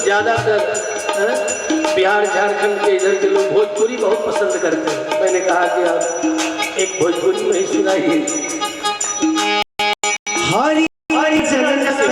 ज्यादातर बिहार झारखंड के इधर के लोग भोजपुरी बहुत पसंद करते हैं। मैंने कहा कि आप एक भोजपुरी में ही सुनाइए। हरी हरी जगन से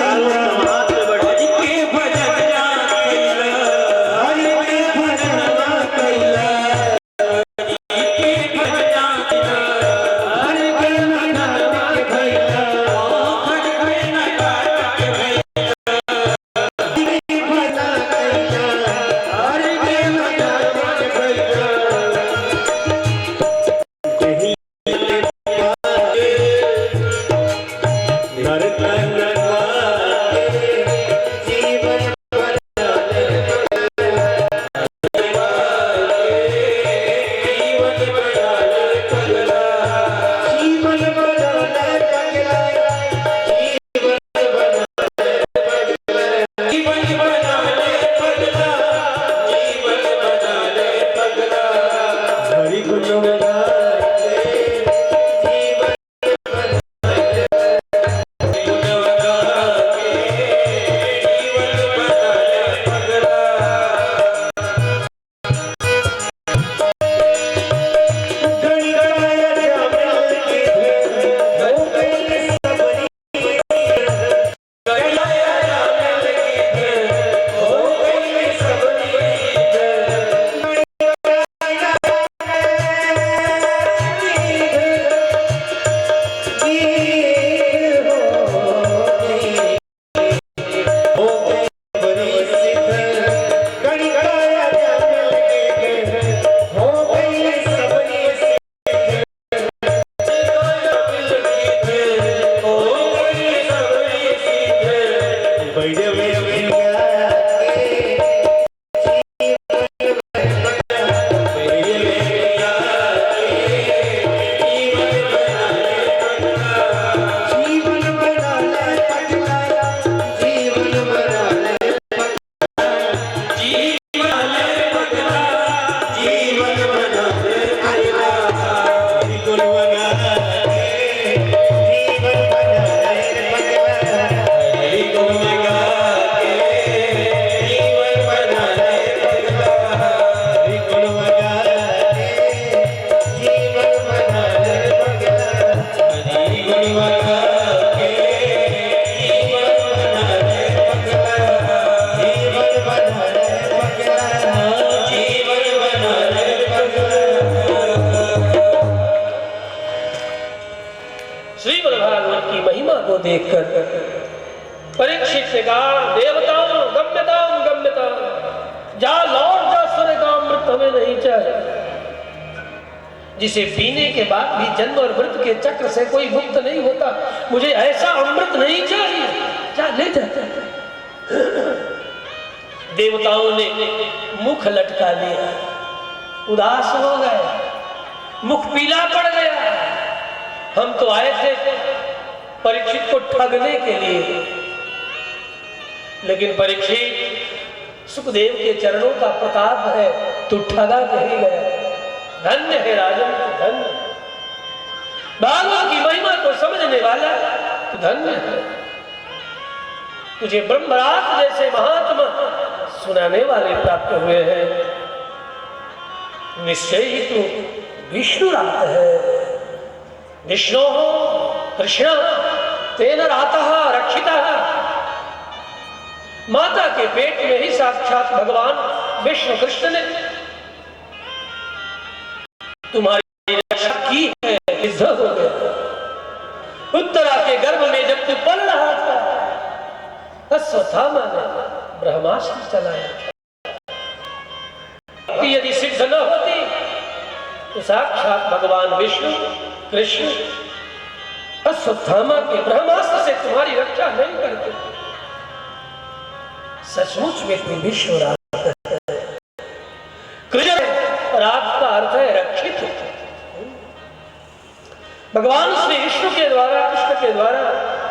देखकर परीक्षित ने कहा, देवताओं गम्यताम गम्यताम, जा लौट जा, सूर्य का अमृत हमें नहीं चाहिए, जिसे पीने के बाद भी जन्म और मृत्यु के चक्र से कोई मुक्त नहीं होता। मुझे ऐसा अमृत नहीं चाहिए, जा ले जा। देवताओं ने मुख लटका लिया, उदास हो गए, मुख पीला पड़ गया। हम तो आए थे परीक्षित को ठगने के लिए, लेकिन परीक्षित सुखदेव के चरणों का प्रताप है, तू ठगा नहीं गया। धन्य है राजन, धन्य। भगवान की महिमा को समझने वाला तू धन्य है। तुझे ब्रह्मराज जैसे महात्मा सुनाने वाले प्राप्त हुए हैं। निश्चय ही तू विष्णुरात है। विष्णु कृष्ण तेन रातः रक्षितः। माता के पेट में ही साक्षात भगवान विष्णु कृष्ण ने तुम्हारी रक्षा की है। सिद्ध हो गया। उत्तरा के गर्भ में जब तू पल रहा था, अश्वत्थामा ने ब्रह्मास्त्र चलाया था। यदि सिद्ध न होती तो साक्षात भगवान विष्णु कृष्ण अश्वत्थामा के ब्रह्मास्त्र से तुम्हारी रक्षा नहीं करते। सचमुच में तुम विष्णु रात है। कृष्ण रात का अर्थ है रक्षित। भगवान श्री विष्णु के द्वारा कृष्ण के द्वारा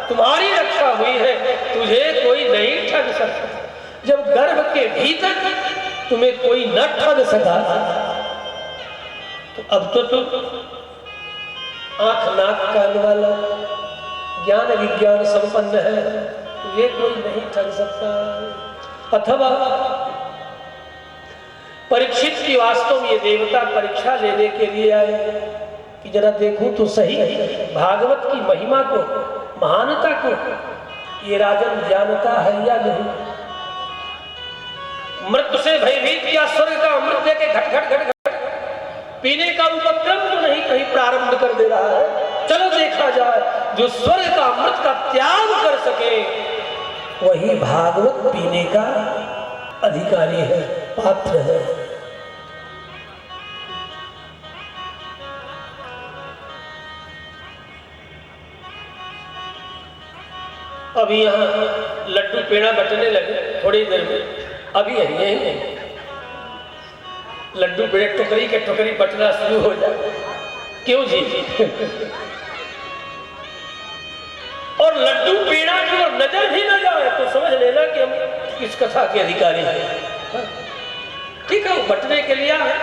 तुम्हारी रक्षा हुई है, तुझे कोई नहीं ठग सकता। जब गर्भ के भीतर तुम्हें कोई न ठग सका तो अब तो तुम आंख नाक कान वाला ज्ञान विज्ञान संपन्न है, तुझे कोई नहीं ठग सकता। अथवा परीक्षित की वास्तव में ये देवता परीक्षा लेने के लिए आए कि जरा देखूं तो सही भागवत की महिमा को महानता को ये राजन जानता है या नहीं। मृत्यु से भयभीत किया स्वर्ग का अमृत देके घट घट घट घट पीने का उपक्रम तो नहीं कहीं प्रारंभ कर दे रहा है। चलो देखा जाए, जो स्वर्ग का अमृत का त्याग कर सके वही भागवत पीने का अधिकारी है, पात्र है। अभी यहाँ लड्डू पेड़ा बटने लगे थोड़ी देर में, अभी यही लड्डू पेड़े टोकरी के टोकरी बटना शुरू हो जाए। क्यों जी? और लड्डू पेड़ा की ओर नजर भी न जाए तो समझ लेना कि हम इस कथा के अधिकारी हैं। ठीक है, वो बटने के लिए है,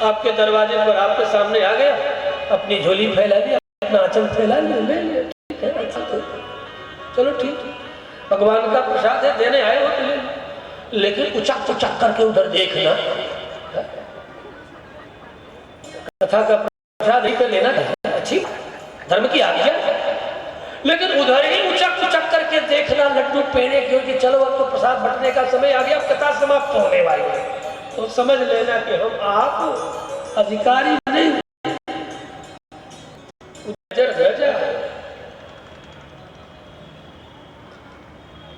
आपके दरवाजे पर आपके सामने आ गया, अपनी झोली फैला दी, अपना आंचल फैला लिया, ले लिया, ठीक है, अच्छा तो चलो ठीक, भगवान का प्रसाद है, देने आए हो तो ले। लेकिन उचक उचक करके उधर देखना, कथा का प्रसाद नहीं कर लेना अच्छी धर्म की आज्ञा, लेकिन उधर ही उचक उचक करके देखना लड्डू पेड़े क्योंकि चलो अब तो प्रसाद बंटने का समय आ गया, अब कथा समाप्त होने वाली है, तो समझ लेना कि हम आप अधिकारी नहीं,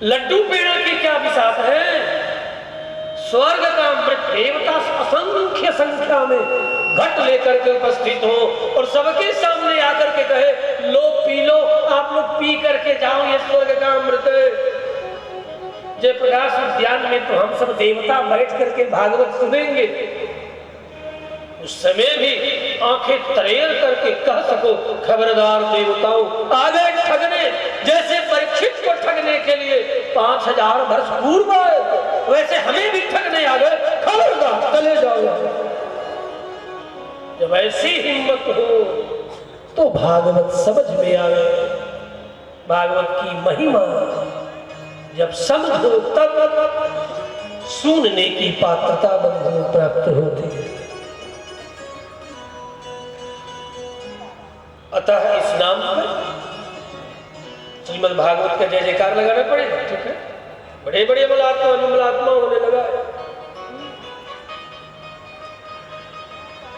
लड्डू पेड़ा की क्या विसात है। स्वर्ग का अमृत देवता असंख्य संख्या में घट लेकर के उपस्थित हो और सबके सामने आकर के कहे लो पी लो, आप लोग पी करके जाओ, ये स्वर्ग का अमृत है। जयप्रकाश उद्यान में तो हम सब देवता बैठ करके भागवत सुनेंगे, उस समय भी आंखें तरेर करके कह सको खबरदार देवताओं आ गए ठगने, जैसे परीक्षित को ठगने के लिए 5000 वर्ष पूर्व आए वैसे हमें भी ठगने आ गए, खबरदार चले जाओ। जब ऐसी हिम्मत हो तो भागवत समझ में आवे, भागवत की महिमा जब समझो तब सुनने की पात्रता बंधु प्राप्त होती है। अतः इस नाम पर श्रीमद् भागवत का जय जयकार लगाना पड़ेगा, ठीक है। बड़े बड़े अमलात्मा अनुमलात्मा होने लगा है।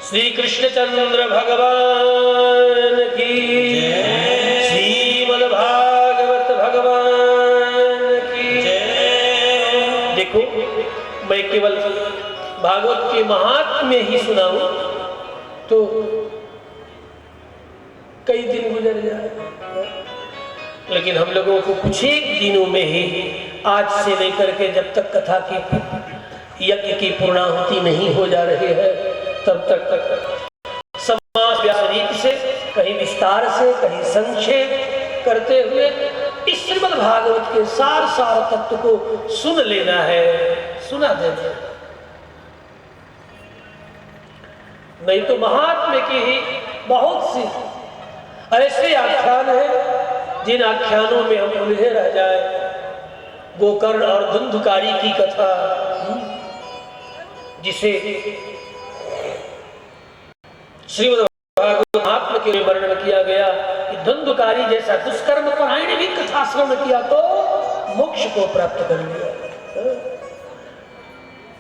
श्री कृष्णचंद्र भगवान की, श्रीमद् भागवत भगवान की। देखो, मैं केवल भागवत के महात्म्य ही सुनाऊं तो कई दिन गुजर जाए, लेकिन हम लोगों को कुछ एक दिनों में ही, आज से लेकर के जब तक कथा की यज्ञ की पूर्णाहुति नहीं हो जा रही है तब तक समास व्यासरीत से कहीं विस्तार से कहीं संक्षेप करते हुए इस श्रीमद् भागवत के सार सार तत्व को सुन लेना है, सुना देना। नहीं तो महात्म्य की ही बहुत सी ऐसे आख्यान है जिन आख्यानों में हम उलझे रह जाए। गोकर्ण और धुंधुकारी की कथा, जिसे श्रीमद् भागवत महात्म्य के वर्णन किया गया कि धुंधुकारी जैसा दुष्कर्म परायण भी कथा श्रवण किया तो मोक्ष को प्राप्त कर लिया।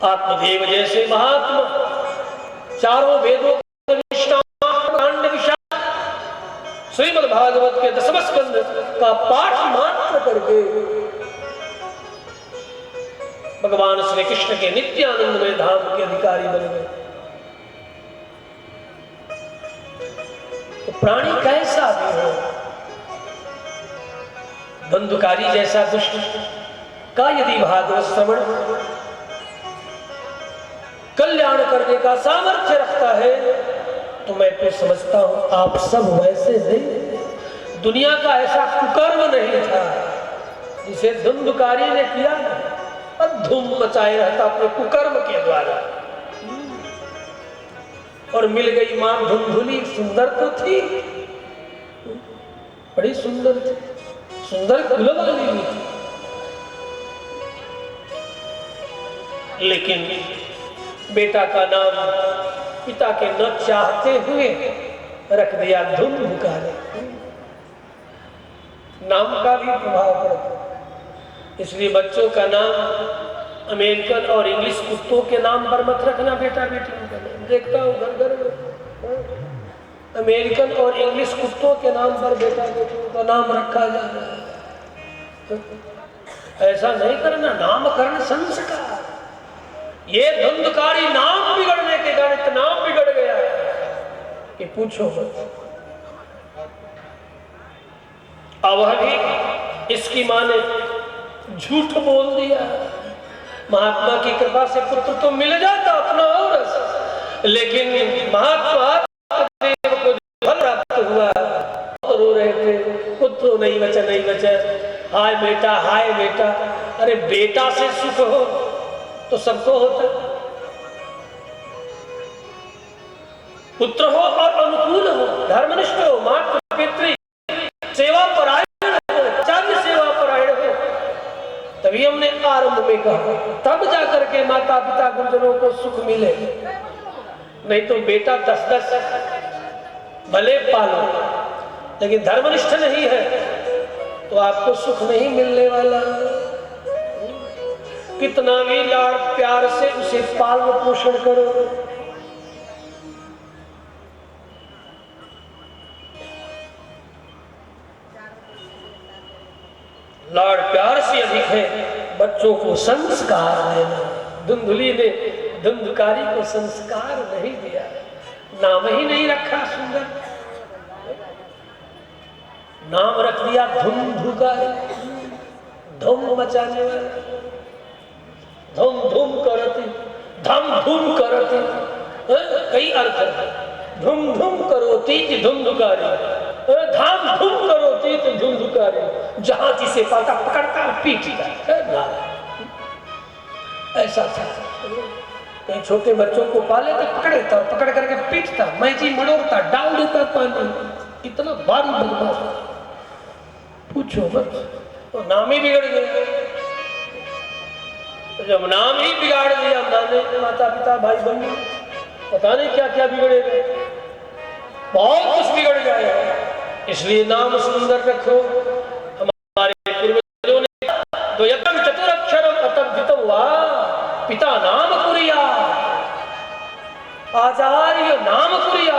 आत्मदेव जैसे महात्मा चारों वेदों श्रीमद् भागवत के 10वें स्कंद का पाठ मात्र करके भगवान श्री कृष्ण के नित्यानंदमय धाम के अधिकारी बन गए। तो प्राणी कैसा भी हो, धुंधुकारी जैसा दुष्ट का यदि भागवत श्रवण कल्याण करने का सामर्थ्य रखता है, तो मैं तो समझता हूं आप सब वैसे नहीं। दुनिया का ऐसा कुकर्म नहीं था जिसे धुंधुकारी ने किया और धूम मचाए रहता अपने कुकर्म के द्वारा। और मिल गई मां धुंधुली, सुंदर तो थी, बड़ी सुंदर थी, सुंदर कुल वाली थी, लेकिन बेटा का नाम पिता के न चाहते हुए रख दिया धुंधुकारी। नाम का भी प्रभाव पड़ता, इसलिए बच्चों का नाम अमेरिकन और इंग्लिश कुत्तों के नाम पर मत रखना बेटा बेटियों का नाम। देखता हूँ घर घर में अमेरिकन और इंग्लिश कुत्तों के नाम पर बेटा बेटियों का नाम रखा जा रहा है। ऐसा नहीं करना, नामकरण संस्कार। ये धुंधुकारी नाम बिगड़ने के कारण इतना बिगड़ गया है कि पूछो मत। अब भी इसकी मां ने झूठ बोल दिया। महात्मा की कृपा से पुत्र तो मिल जाता अपना और, लेकिन महात्मा देव को फल प्राप्त हुआ, रो रहे थे पुत्र नहीं बचा, नहीं बचा, हाय बेटा, हाय बेटा। अरे बेटा से सुख हो तो सबको होता, पुत्र हो और अनुकूल हो, धर्मनिष्ठ हो, मातृ पितृ सेवा परायण हो, आचार्य सेवा परायण हो, तभी हमने आरंभ में कहा, तब जाकर के माता पिता गुरुजनों को सुख मिले। नहीं तो बेटा 10-10 भले पालो, लेकिन धर्मनिष्ठ नहीं है तो आपको सुख नहीं मिलने वाला। कितना भी लाड़ प्यार से उसे पालन पोषण करो, लाड़ प्यार से अधिक है बच्चों को संस्कार देना। धुंधुली ने धुंधुकारी को संस्कार नहीं दिया, नाम ही नहीं रखा सुंदर, नाम रख दिया धुंधुकारी, धूम मचाने वाला। धूम धूम करती, धम धूम करती, कई अर्थ है। धूम धूम करोती धुंधुकारी, धाम धूम करोती धुंधुकारी, जहां जिसे पाता पकड़ता पीटता। ऐसा था, कई छोटे बच्चों को पाले तो पकड़ता, पकड़ करके पीटता, मैची मड़ोड़ता, डाल देता पानी। इतना भारी बदमाश, पूछो मत। तो नाम ही बिगड़ गया। जब नाम ही बिगाड़ दिया माने, माता पिता भाई बहन, पता नहीं क्या क्या बिगड़ेगा, बहुत कुछ बिगड़ जाएगा। इसलिए नाम सुंदर रखो। हमारे पूर्वजों ने द्वयतम चतुरक्षरम अतद्धितं वा पिता नाम कुरिया, आचार्य नाम कुरिया,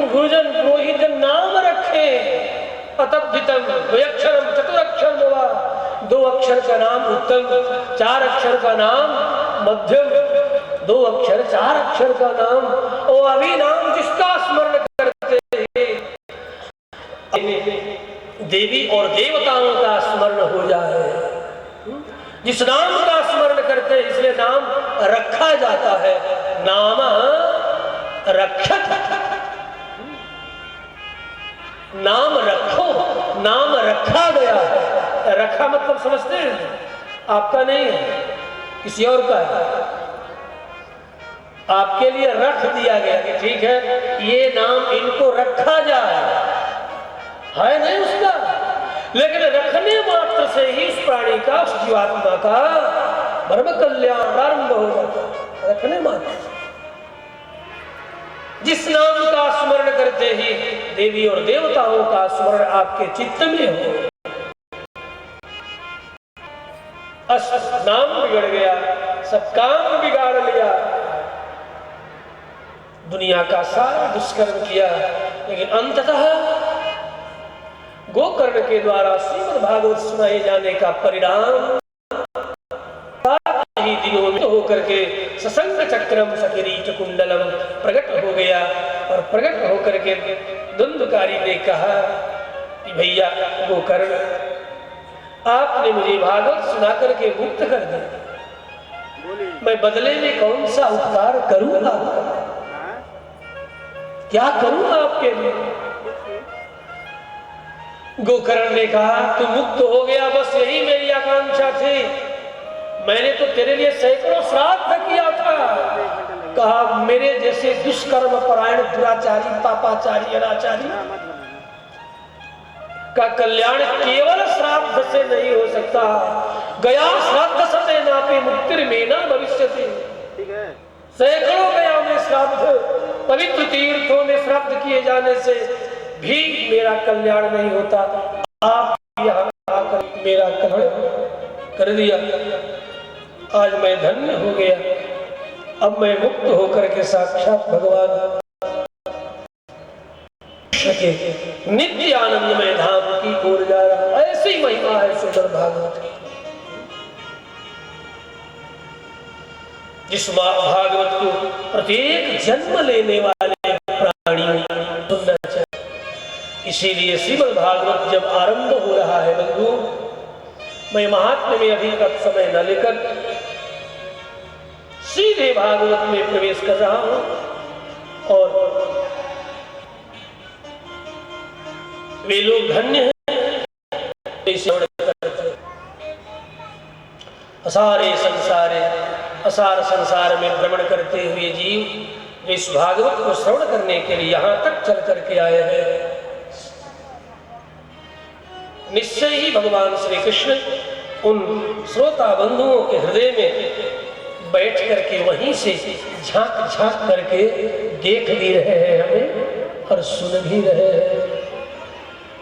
गुरुजन पुरोहित नाम रखे। अतद्धितं द्वयक्षरम चतुरक्षरम वा, 2 अक्षर का नाम उत्तम, 4 अक्षर का नाम मध्यम, 2 अक्षर 4 अक्षर का नाम। ओ अभी नाम जिसका स्मरण करते हैं देवी और देवताओं का स्मरण हो जाए। जिस नाम का स्मरण करते हैं इसलिए नाम रखा जाता है। नाम रक्षक, नाम रखो, नाम रखा गया है। रखा मतलब समझते हैं, आपका नहीं है, किसी और का है। आपके लिए रख दिया गया कि ठीक है ये नाम इनको रखा जाए, है नहीं उसका, लेकिन रखने मात्र से ही उस प्राणी का, उस जीवात्मा का धर्म कल्याण आरंभ हो जाता। रखने मात्र से जिस नाम का स्मरण करते ही देवी और देवताओं का स्मरण आपके चित्त में हो, नाम बिगड़ गया, सब काम बिगाड़ लिया, दुनिया का सारा दुष्कर्म किया, लेकिन अंततः गोकर्ण के द्वारा श्रीमद् भागवत सुनाए जाने का परिणाम ही दिनों में होकर के ससंग चक्रम सकिरीट कुंडलम प्रकट हो गया। और प्रकट होकर के धुंधकारी ने कहा कि भैया गोकर्ण, आपने मुझे भागवत सुना करके मुक्त कर दिया, मैं बदले में कौन सा उपकार करूं आपका? क्या करूं आपके लिए? गोकर्ण ने कहा तू मुक्त हो गया, बस यही मेरी आकांक्षा थी। मैंने तो तेरे लिए सैकड़ों श्राद्ध किया था। कहा मेरे जैसे दुष्कर्म परायण दुराचारी पापाचारी अनाचारी का कल्याण केवल श्राद्ध से नहीं हो सकता। गया श्राद्ध सते नापे मुक्तिर्मेना भविष्यति। सैकड़ों गया में श्राद्ध, पवित्र तीर्थों में श्राद्ध किए जाने से भी मेरा कल्याण नहीं होता। आप यहाँ आकर मेरा कल्याण कर दिया, आज मैं धन्य हो गया। अब मैं मुक्त होकर के साक्षात भगवान के नित्य आनंदमय धाम की ओर जा रहा। ऐसी महिमा है सुंदर भागवत की। जिस भागवत को प्रत्येक जन्म लेने वाले प्राणियों को सुनना चाहिए। इसीलिए श्रीमद् भागवत जब आरंभ हो रहा है बंधु, मैं महात्म्य में अभी तक समय न लेकर सीधे भागवत में प्रवेश कर रहा हूं। और वे लोग धन्य हैं असार संसार में भ्रमण करते हुए जीव इस भागवत को श्रवण करने के लिए यहां तक चल करके आए हैं। निश्चय ही भगवान श्री कृष्ण उन श्रोता बंधुओं के हृदय में बैठ करके वहीं से झांक झांक करके देख भी रहे हैं हमें और सुन भी रहे हैं।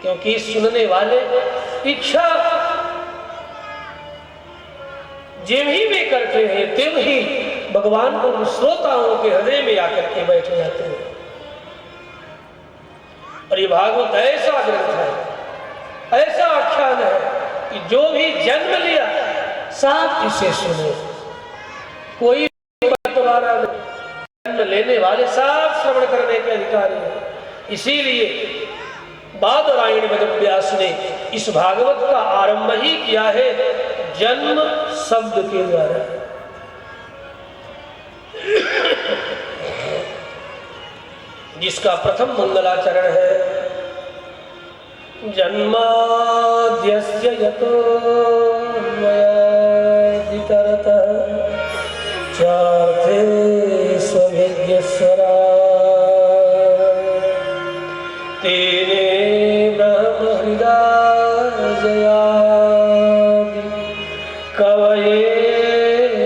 क्योंकि सुनने वाले इच्छा जिम ही में करते हैं, तिम ही भगवान उन श्रोताओं के हृदय में आकर के बैठ जाते हैं। और ये भागवत ऐसा ग्रंथ है, ऐसा आख्यान है कि जो भी जन्म लिया साथ इसे सुने। कोई बंटवारा नहीं, जन्म लेने वाले साथ श्रवण करने के अधिकारी हैं। इसीलिए बादरायण वेदव्यास ने इस भागवत का आरंभ ही किया है जन्म शब्द के द्वारा। जिसका प्रथम मंगलाचरण है जन्माद्यस्य यतोन्मयादितरतः चार्थे स्वभिज्ञस्वरा तेने ब्रह्महृदाययादि कवये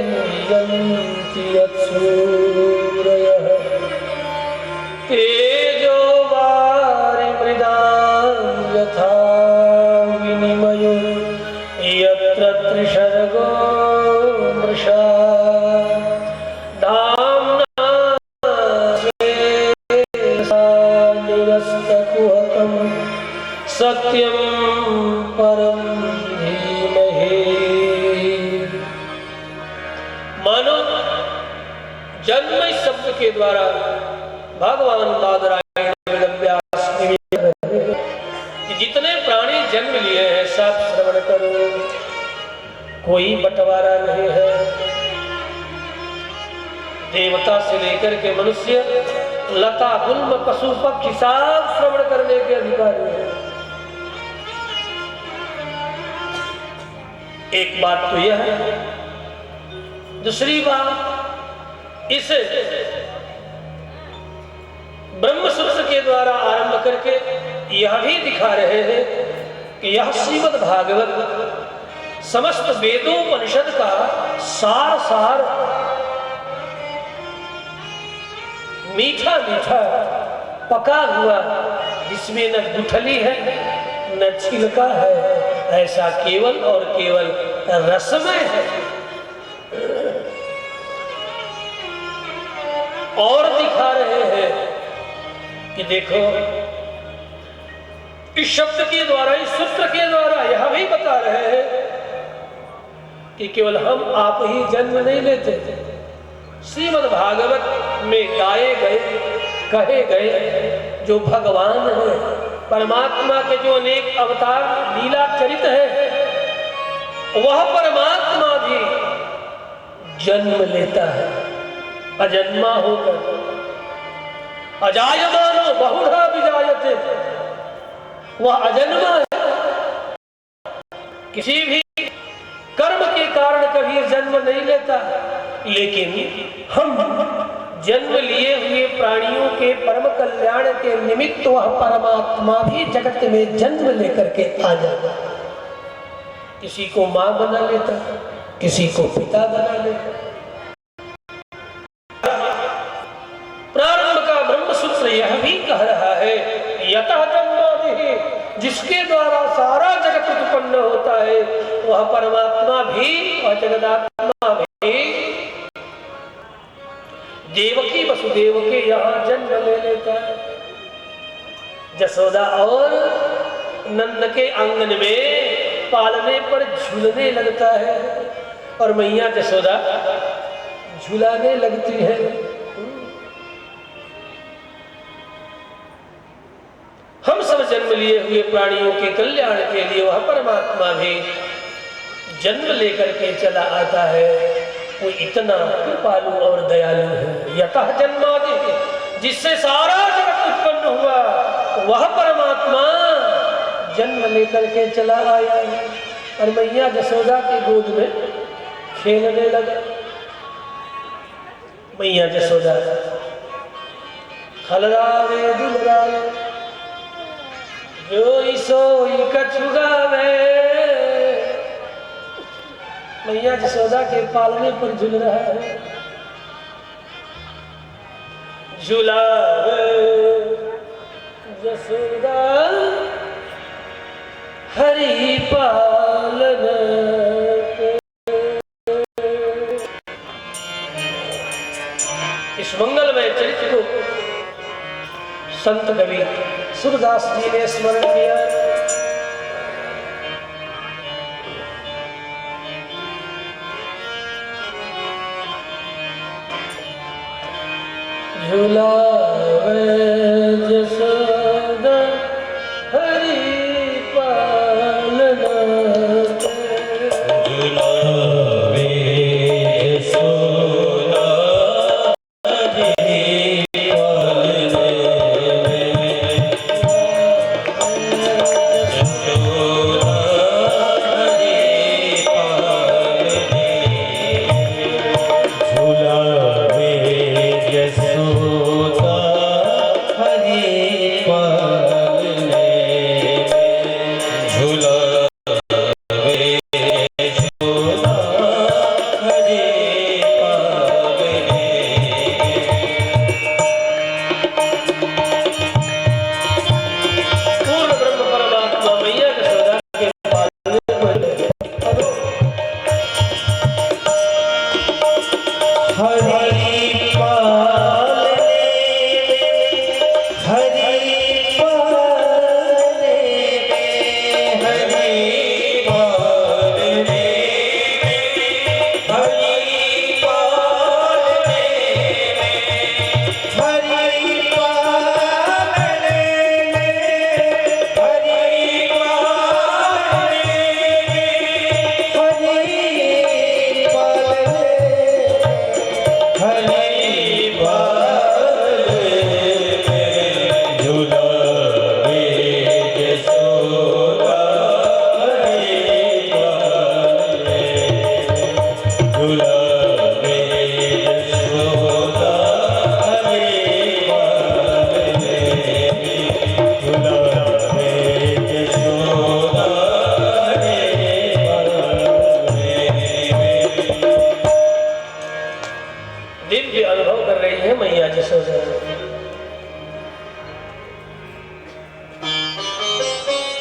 मुह्यन्ति यत्सूरयः तेजो वारिमृदां यथा विनिमयो यत्र त्रिसर्गो मृषा धाम्ना स्वेन सत्यं परम धीमहि। मानो जन्म शब्द के द्वारा भगवान बादरायण वेदव्यास ने कि जितने प्राणी जन्म लिए हैं सब श्रवण करो, कोई बंटवारा नहीं है। देवता से लेकर के मनुष्य, लता गुल्म पशु पक्षी सब श्रवण करने के अधिकारी हैं। एक बात तो यह है। दूसरी बात, इस ब्रह्मसूत्र के द्वारा आरंभ करके यह भी दिखा रहे हैं कि यह श्रीमद् भागवत समस्त वेदोपनिषद का सार मीठा मीठा पका हुआ, जिसमें न गुठली है न छिलका है, ऐसा केवल और केवल रसमय है। और दिखा रहे हैं कि देखो इस शब्द के द्वारा, इस सूत्र के द्वारा यह भी बता रहे हैं कि केवल हम आप ही जन्म नहीं लेते। श्रीमद् भागवत में गाए गए, कहे गए जो भगवान है, परमात्मा के जो अनेक अवतार लीला चरित है, वह परमात्मा भी जन्म लेता है अजन्मा होकर। अजायमानो बहुधा विजायते, वह अजन्मा है, किसी भी कर्म के कारण कभी जन्म नहीं लेता। लेकिन हम जन्म लिए हुए प्राणियों के परम कल्याण के निमित्त वह परमात्मा भी जगत में जन्म लेकर के आ जाता। किसी को मां बना लेता, किसी को पिता बना लेता। प्रारंभ का ब्रह्म सूत्र यह भी कह रहा है, यतः जन्मादिहि, जिसके द्वारा सारा जगत उत्पन्न होता है, वह परमात्मा भी और जगदात्मा भी देवकी वसुदेव के यहाँ जन्म ले लेता है। जसोदा और नंद के आंगन में पालने पर झूलने लगता है और मैया जसोदा झूलाने लगती है। हम सब जन्म लिए हुए प्राणियों के कल्याण के लिए वह परमात्मा भी जन्म लेकर के चला आता है। वो इतना कृपालु और दयालु है। यतः जन्मादि, जिससे सारा जगत उत्पन्न हुआ, वह परमात्मा जन्म लेकर के चला आया है और मैया जसोदा के गोद में खेलने लगा। मैया जसोदा खलरावे दुलरावे, जोई सोई कछु गावे। मैया जसोदा के पालने पर झूल रहा है। झूलावे जसोदा हरि पालन। इस मंगलमय चरित्र को संत कवि सूरदास जी ने स्मरण किया। झूलावे जसोदा हरि पालन। झूलावे जसोदा हरि पालन।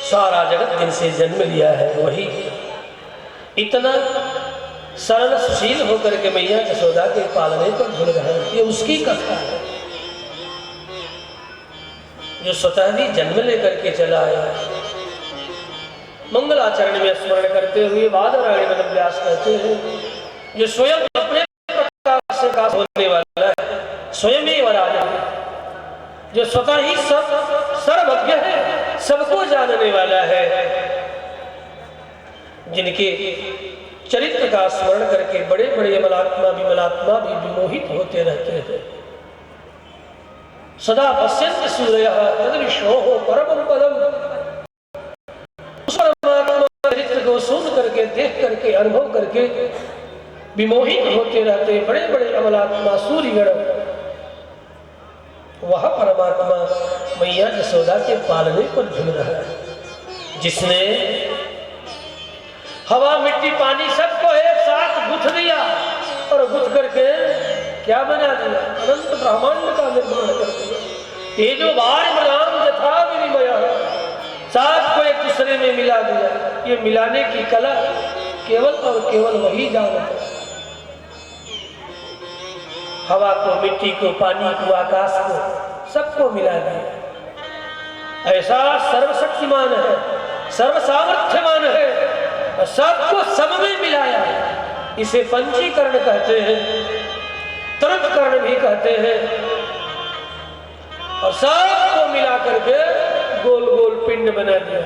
सारा जगत जिनसे जन्म लिया है वही इतना सरल सुशील होकर के मैया जसोदा के पालने पर भूल रहा है। ये उसकी कथा है जो स्वतः भी जन्म लेकर के चला आया है। मंगलाचरण में स्मरण करते हुए बादरायण में व्यास कहते हैं, जो स्वयं अपने प्रकाश से प्रकाश होने वाला है, स्वयं ही राजा है, जो स्वतः ही सर्वज्ञ है, सबको जानने वाला है, जिनके चरित्र का स्मरण करके बड़े बड़े अमलात्मा भी विमोहित होते रहते हैं। सदा पश्यन्ति सूरयः तद्विष्णोः परमं पदम्। उस परमात्मा चरित्र को सुन करके, देख करके, अनुभव करके विमोहित होते रहते बड़े बड़े अमलात्मा सूर्यगण। वह परमात्मा मैया यशोदा के पालने पर झूल रहा है, जिसने हवा मिट्टी पानी सबको एक साथ गुथ दिया और गुथ करके क्या बना दिया? अनंत ब्रह्मांड का निर्माण कर दिया। तेजो वार मृणाम यथा विनिमय, सात को एक दूसरे में मिला दिया। ये मिलाने की कला केवल और केवल वही जानता है। हवा को, मिट्टी को, पानी को, आकाश को, सबको मिला दिया। ऐसा सर्वशक्तिमान है, सर्वसामर्थ्यमान है, सबको सब में मिलाया। इसे पंचीकरण कहते हैं, तृप्तकरण भी कहते हैं। और सबको मिला करके गोल गोल पिंड बना दिया।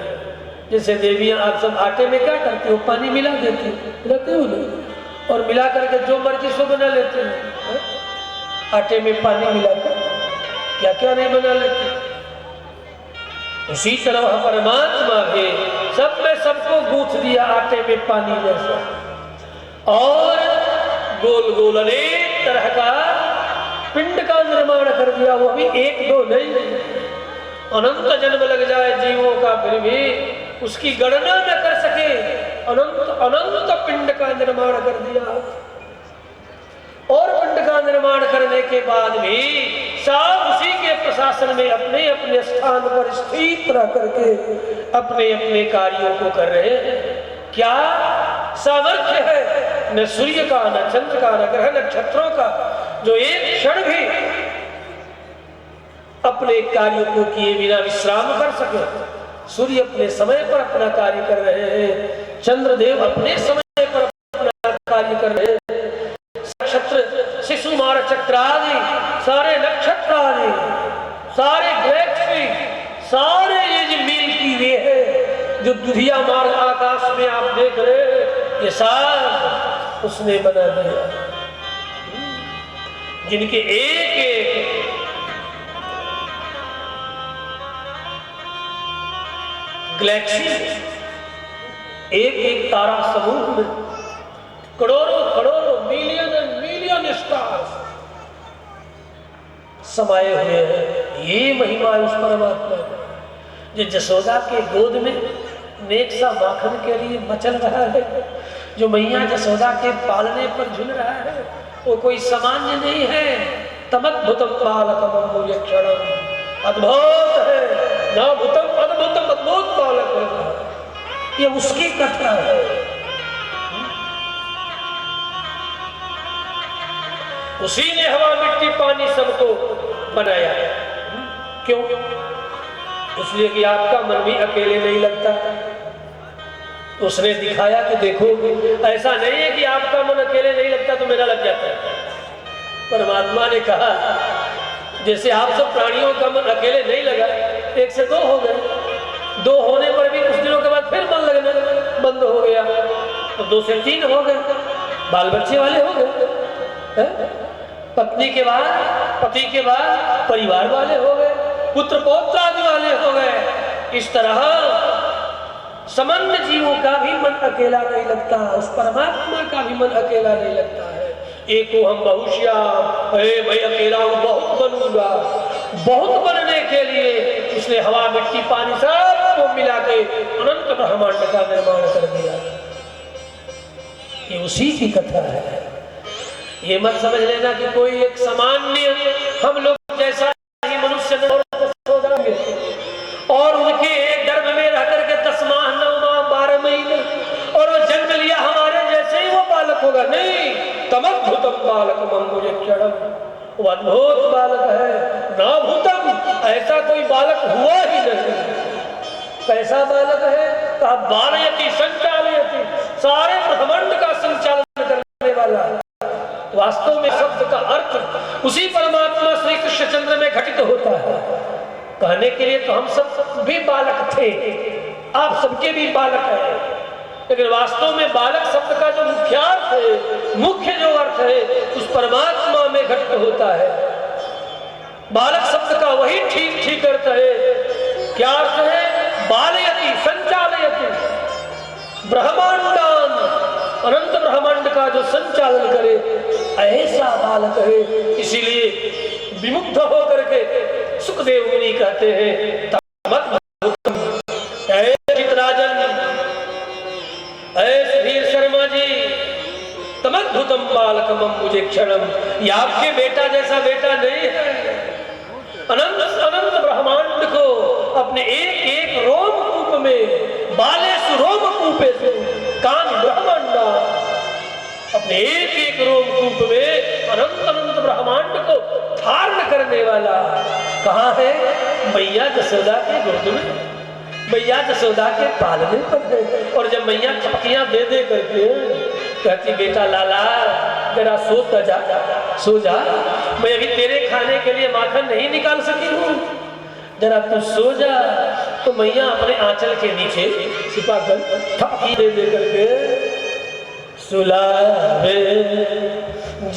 जैसे देवियां आप सब आटे में क्या करते हो? पानी मिला देते हो ना, और मिला करके जो मर्जी सो बना लेते हैं। आटे में पानी मिलाकर क्या क्या नहीं बना लेते। उसी तरह परमात्मा भी सब में सबको गूंथ दिया आटे में पानी जैसा, और गोल गोल अनेक तरह का पिंड का निर्माण कर दिया। वो भी एक दो नहीं, अनंत जन्म लग जाए जीवों का, फिर भी उसकी गणना न कर सके। अनंत अनंत पिंड का निर्माण कर दिया। और पिंड का निर्माण करने के बाद भी सब उसी के प्रशासन में अपने अपने स्थान पर स्थित रह करके अपने अपने कार्यों को कर रहे हैं। क्या सामर्थ्य है न सूर्य का, न चंद्र का, न ग्रह नक्षत्रों का, जो एक क्षण भी अपने कार्यों को किए बिना विश्राम कर सके। सूर्य अपने समय पर अपना कार्य कर रहे हैं, चंद्रदेव अपने समय पर अपना कार्य कर रहे हैं। नक्षत्र शिशुमार चक्र आदि सारे नक्षत्र आदि सारे गैलेक्सी, सारे ये जो मिल्की वे है, जो दुधिया मार्ग आकाश में आप देख रहे हैं, ये सब उसने बना दिया। जिनके एक एक गैलेक्सी, एक एक तारा समूह में करोड़ों करोड़ों मिलियन मिलियन स्टार्स समाये हुए हैं। ये महिमा है उस परमात्मा का, जो यशोदा के गोद में नेक सा माखन के लिए मचल रहा है, जो मैया यशोदा के पालने पर झूल रहा है। वो कोई सामान्य नहीं है। तमद्भुतम बालकम अम्बुजक्षणम, अद्भुत है, ना भूतम अद्भुतम, अद्भुत बालक है। ये उसकी कथा है। उसी ने हवा मिट्टी पानी सबको बनाया। क्यों? इसलिए कि आपका मन भी अकेले नहीं लगता। उसने दिखाया कि देखो, ऐसा नहीं है कि आपका मन अकेले नहीं लगता तो मेरा लग जाता है। परमात्मा ने कहा, जैसे आप सब प्राणियों का मन अकेले नहीं लगा, एक से दो हो गए, दो होने पर भी कुछ दिनों के बाद फिर मन लगना बंद हो गया, तो दो से तीन हो गए, बाल बच्चे वाले हो गए, पत्नी के बाद, पति के बाद परिवार वाले हो गए, पुत्र पौत्र आदि वाले हो गए। इस तरह समन्व जीवों का भी मन अकेला नहीं लगता, उस परमात्मा का भी मन अकेला नहीं लगता है। एको हम बहुश्याम, अरे मैं अकेला हूँ, बहुत बनूंगा। बहुत बनने के लिए उसने हवा मिट्टी पानी सबको मिला के अनंत ब्रह्मांड का निर्माण कर दिया। ये उसी की कथा है। ये मत समझ लेना कि कोई एक सामान्य हम लोग जैसा ही मनुष्य और उनके गर्भ में रह करके 10 माह 9 माह 12 महीने और वो जन्म लिया हमारे जैसे ही वो बालक होगा। नहीं, तमद्भुतम बालकम अम्बुजक्षणम, वो अद्भुत बालक है। ना भूतम, ऐसा कोई बालक हुआ ही नहीं। कैसा बालक है? कहा बालयति संचालयति, सारे ब्रह्मांड का संचालन करने वाला। वास्तव में शब्द का अर्थ उसी परमात्मा श्री कृष्णचंद्र में घटित होता है। कहने के लिए तो हम सब भी बालक थे, आप सबके भी बालक हैं, लेकिन वास्तव में बालक शब्द का जो मुख्यार्थ है, मुख्य जो अर्थ है, उस परमात्मा में घटित होता है। बालक शब्द का वही ठीक ठीक अर्थ है। क्या अर्थ है? बालयति संचालयति, ब्रह्मांडान, अनंत ब्रह्मांड का जो संचालन करे, ऐसा बालक है। इसीलिए विमुग्ध होकर के सुखदेव मुनि कहते हैं तमद्भुतम, ऐ चितराजन, ऐ सुधीर शर्मा जी, तमद्भुतम बालकम मुझे क्षणम, ये आपके बेटा जैसा बेटा नहीं है। अनंत अनंत ब्रह्मांड को अपने एक एक रोम कूप में, बालेसु रोम कूपेसु कान ब्रह्मांडा, अपने एक एक रोम कूप में अनंत अनंत ब्रह्मांड को धारण करने वाला कहाँ है? मैया जसोदा के गोद में, मैया जसोदा के पालने पर है। और जब मैया चपकियां दे दे करके कहती बेटा लाला जरा सो जा, मैं अभी तेरे खाने के लिए माखन नहीं निकाल सकी हूँ, जरा तू सो जा। तो मैया अपने आंचल के नीचे छिपा कर ठपकी दे दे करके सुलावे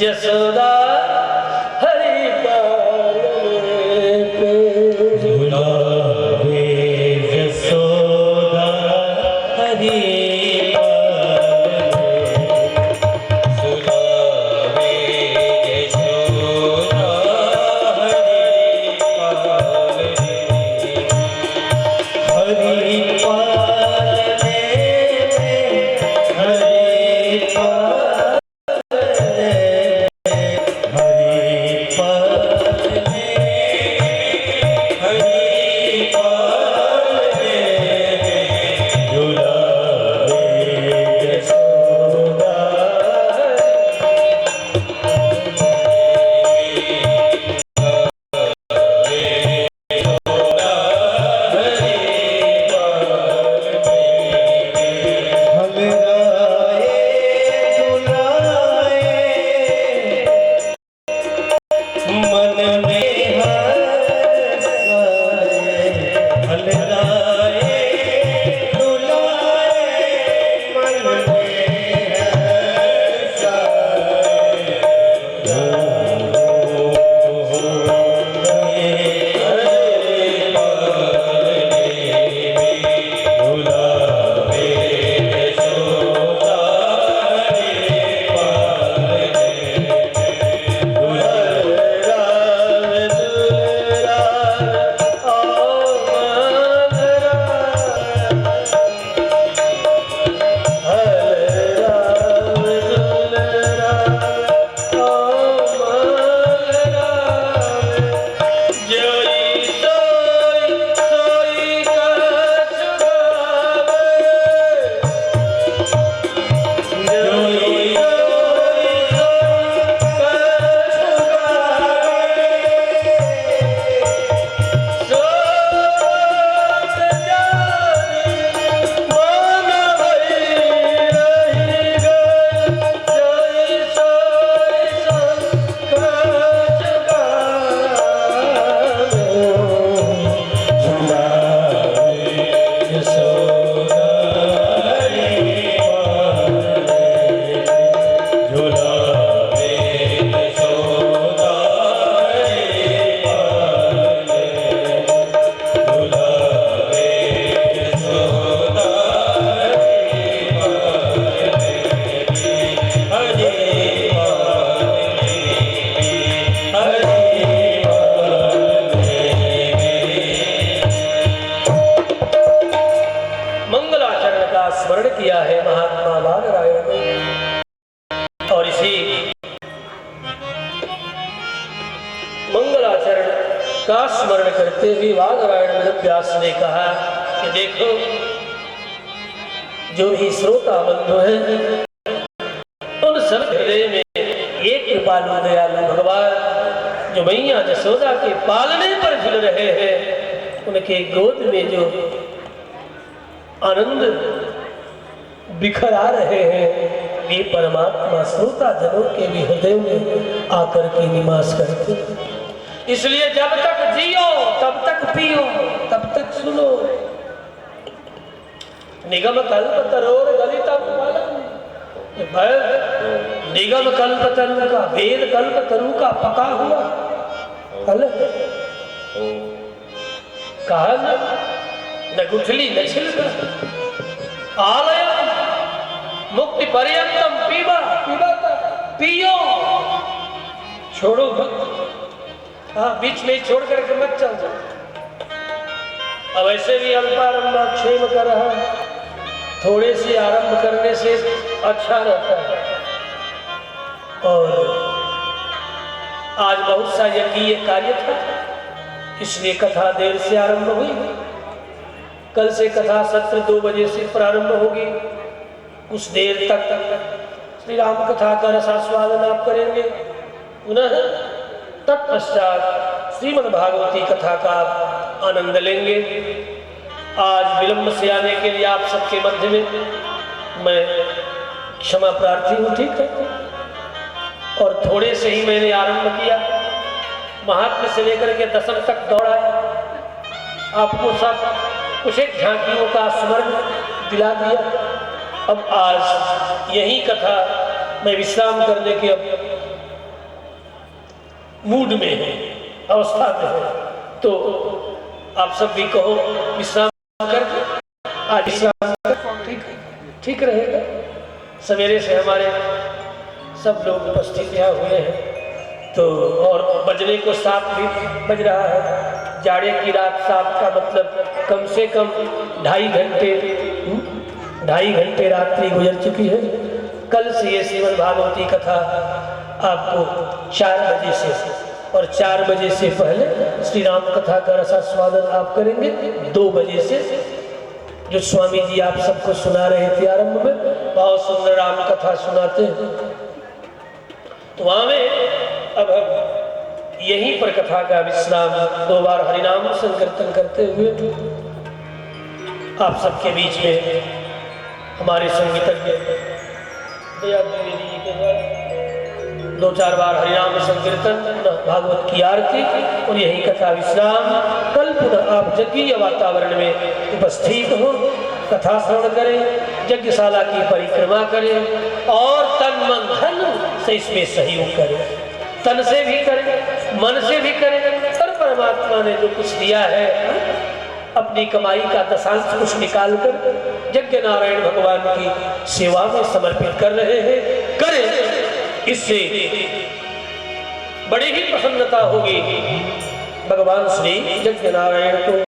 जसोदा हरि पालने पे, सुलावे जसोदा हरि का स्मरण करते हुए वादरायण में व्यास ने कहा कि देखो जो भी श्रोता बंधु हैं उन सब हृदय में एक कृपालु दयालु भगवान जो मैया जसोदा के पालने पर झूल रहे हैं, उनके गोद में जो आनंद बिखरा रहे हैं, वे परमात्मा श्रोता जनों के भी हृदय में आकर के निवास करते हैं। इसलिए जब तक जियो तब तक पियो, तब तक सुनो। निगम कल्प तरोर गलितम फलम, निगम कल्प तरु का, वेद कल्प तरु का पका हुआ फल कहा न गुठली न छिलका। आलयम मुक्ति पर्यंतम पीबा, पियो, छोड़ो मत। हाँ, बीच में छोड़ करके मत चल जाओ। अब ऐसे भी अल्पारंभ क्षेम कर रहा है, थोड़े से आरंभ करने से अच्छा रहता है। और आज बहुत सा यज्ञीय कार्य था, इसलिए कथा देर से आरंभ हुई। कल से कथा सत्र 2 बजे से प्रारंभ होगी। कुछ देर तक श्री राम कथा का रसास्वादन आप करेंगे। पुनः तत्पश्चात श्रीमद् भागवती कथा का आप आनंद लेंगे। आज विलंब से आने के लिए आप सबके मध्य में मैं क्षमा प्रार्थी हूँ, ठीक है। और थोड़े से ही मैंने आरंभ किया, महात्म्य से लेकर के दशम तक दौड़ाया, आपको सब कुछ एक झांकियों का स्मरण दिला दिया। अब आज यही कथा मैं विश्राम करने के अब मूड में है, अवस्था में है, तो आप सब भी कहो विश्राम कर, आज विश्राम कर, ठीक रहेगा। सवेरे से हमारे सब लोग उपस्थित यहाँ हुए हैं, तो और बजने को 7 भी बज रहा है। जाड़े की रात 7 का मतलब कम से कम 2.5 घंटे रात्रि गुजर चुकी है। कल से ये श्रीमद् भागवती कथा आपको 4 बजे से और 4 बजे से पहले श्री राम कथा का रसास्वादन आप करेंगे। 2 बजे से जो स्वामी जी आप सबको सुना रहे थे आरंभ में, बहुत सुंदर राम कथा सुनाते हैं, तो वहां में अब हम यहीं पर कथा का विश्राम 2 बार हरिनाम संकीर्तन करते हुए आप सबके बीच में हमारे संगीतज्ञ दया द्विवेदी जी के द्वारा 2-4 बार हरिनाम संकीर्तन, भागवत की आरती और यही कथा विश्राम। कल पुनः आप यज्ञीय वातावरण में उपस्थित हो, कथा श्रवण करें, यज्ञशाला की परिक्रमा करें और तन मन धन से इसमें सहयोग करें। तन से भी करें, मन से भी करें। और परमात्मा ने जो कुछ दिया है अपनी कमाई का 10अंश कुछ निकाल कर यज्ञ नारायण भगवान की सेवा में समर्पित कर रहे हैं, करें। इससे बड़ी ही प्रसन्नता होगी। भगवान श्री यज्ञ नारायण को